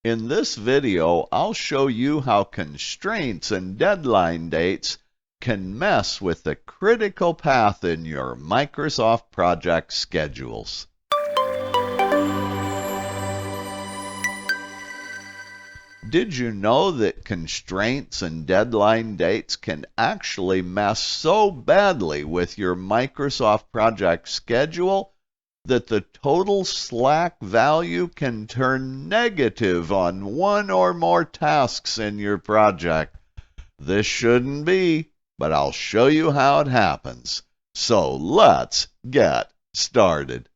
In this video, I'll show you how constraints and deadline dates can mess with the critical path in your Microsoft project schedules. Did you know that constraints and deadline dates can actually mess so badly with your Microsoft project schedule that the total slack value can turn negative on one or more tasks in your project? This shouldn't be, but I'll show you how it happens. So let's get started.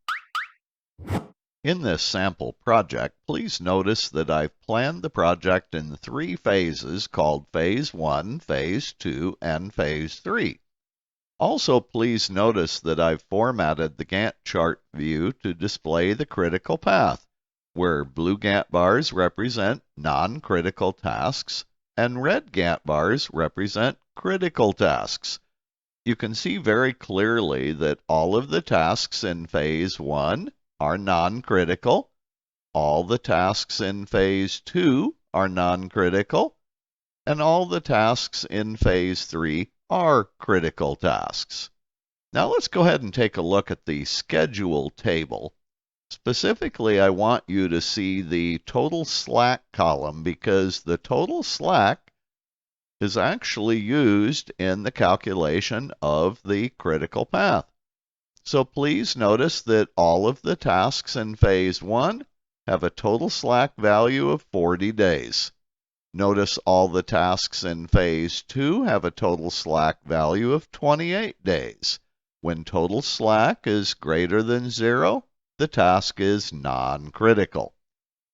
In this sample project, please notice that I've planned the project in 3 phases called Phase 1, Phase 2, and Phase 3. Also, please notice that I've formatted the Gantt chart view to display the critical path, where blue Gantt bars represent non-critical tasks and red Gantt bars represent critical tasks. You can see very clearly that all of the tasks in Phase 1 are non-critical, all the tasks in Phase 2 are non-critical, and all the tasks in Phase 3 are critical tasks. Now let's go ahead and take a look at the schedule table. Specifically, I want you to see the total slack column because the total slack is actually used in the calculation of the critical path. So please notice that all of the tasks in Phase 1 have a total slack value of 40 days. Notice all the tasks in Phase 2 have a total slack value of 28 days. When total slack is greater than 0, the task is non-critical.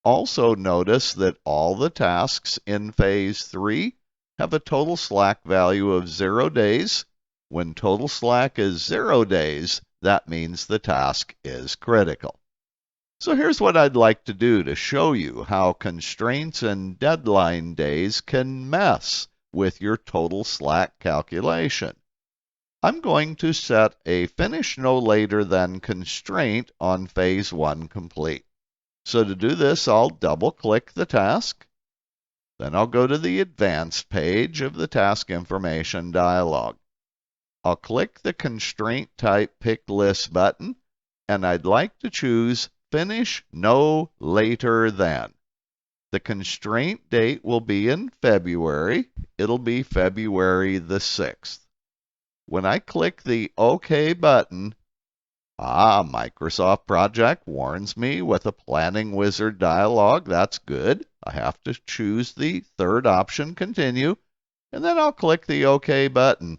Also notice that all the tasks in Phase 3 have a total slack value of 0 days. When total slack is 0 days, that means the task is critical. So here's what I'd like to do to show you how constraints and deadline days can mess with your total slack calculation. I'm going to set a finish no later than constraint on Phase 1 complete. So to do this, I'll double-click the task. Then I'll go to the Advanced page of the Task Information dialog. I'll click the Constraint Type Pick List button, and I'd like to choose Finish no later than. The constraint date will be in February. It'll be February the 6th. When I click the OK button, Microsoft Project warns me with a Planning Wizard dialog. That's good. I have to choose the third option, Continue, and then I'll click the OK button.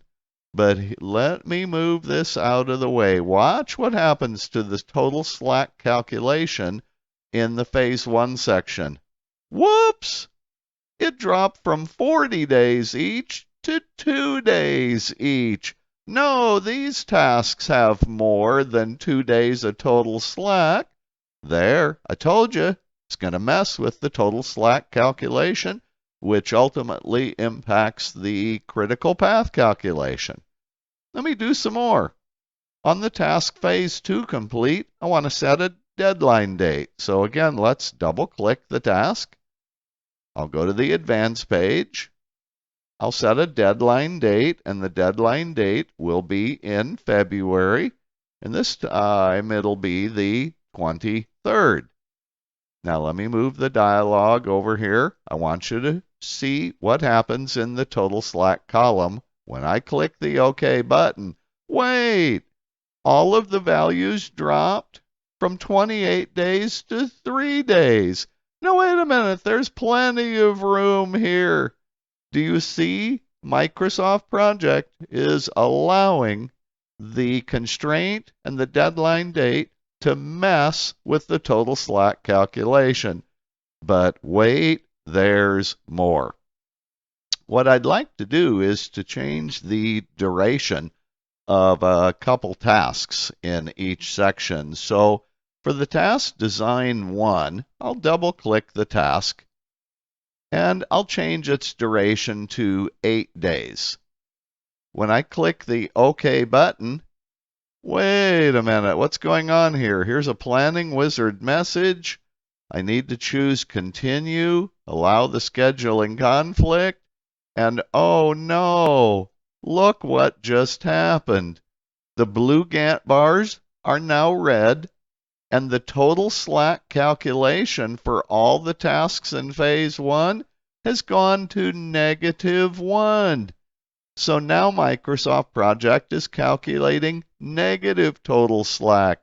But let me move this out of the way. Watch what happens to the total slack calculation in the Phase 1 section. Whoops! It dropped from 40 days each to 2 days each. No, these tasks have more than 2 days of total slack. There, I told you, it's going to mess with the total slack calculation, which ultimately impacts the critical path calculation. Let me do some more. On the task Phase 2 complete, I want to set a deadline date. So again, let's double-click the task. I'll go to the Advanced page. I'll set a deadline date, and the deadline date will be in February. And this time, it'll be the 23rd. Now let me move the dialog over here. I want you to see what happens in the total slack column when I click the OK button. Wait! All of the values dropped from 28 days to 3 days. No, wait a minute. There's plenty of room here. Do you see? Microsoft Project is allowing the constraint and the deadline date to mess with the total slack calculation. But wait, there's more. What I'd like to do is to change the duration of a couple tasks in each section. So for the task Design 1, I'll double-click the task, and I'll change its duration to 8 days. When I click the OK button, wait a minute, what's going on here? Here's a Planning Wizard message. I need to choose continue, allow the scheduling conflict, and oh no, look what just happened. The blue Gantt bars are now red, and the total slack calculation for all the tasks in phase 1 has gone to -1. So now Microsoft Project is calculating negative total slack.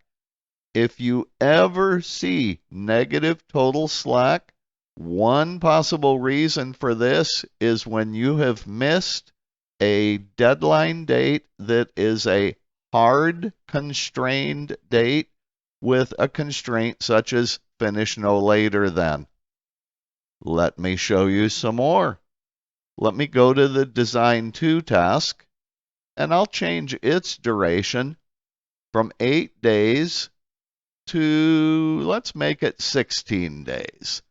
If you ever see negative total slack, one possible reason for this is when you have missed a deadline date that is a hard constrained date with a constraint such as finish no later than. Let me show you some more. Let me go to the Design 2 task, and I'll change its duration from 8 days to, let's make it 16 days.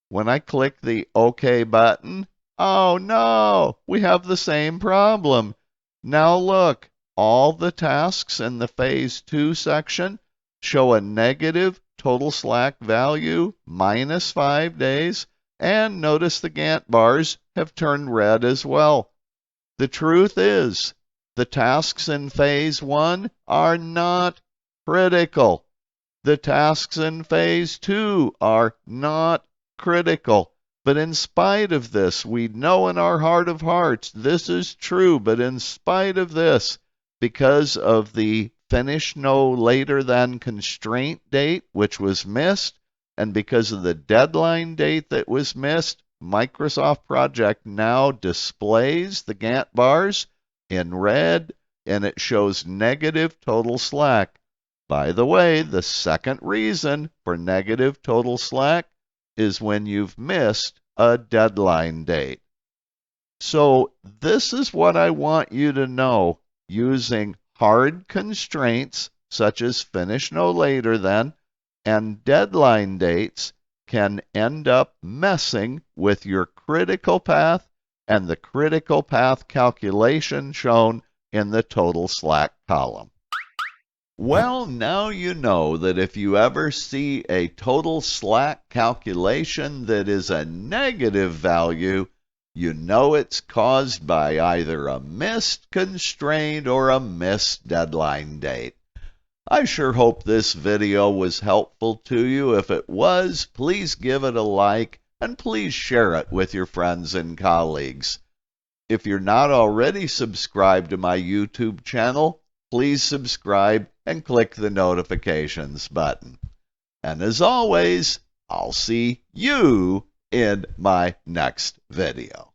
When I click the OK button, oh no, we have the same problem. Now look, all the tasks in the Phase 2 section show a negative total slack value, -5 days, and notice the Gantt bars have turned red as well. The truth is, the tasks in Phase 1 are not critical. The tasks in Phase 2 are not critical. But in spite of this, we know in our heart of hearts this is true. But in spite of this, because of the finish no later than constraint date, which was missed, and because of the deadline date that was missed, Microsoft Project now displays the Gantt bars in red, and it shows negative total slack. By the way, the second reason for negative total slack is when you've missed a deadline date. So this is what I want you to know. Using hard constraints, such as finish no later than, and deadline dates can end up messing with your critical path and the critical path calculation shown in the total slack column. Well, now you know that if you ever see a total slack calculation that is a negative value, you know it's caused by either a missed constraint or a missed deadline date. I sure hope this video was helpful to you. If it was, please give it a like and please share it with your friends and colleagues. If you're not already subscribed to my YouTube channel, please subscribe and click the notifications button. And as always, I'll see you in my next video.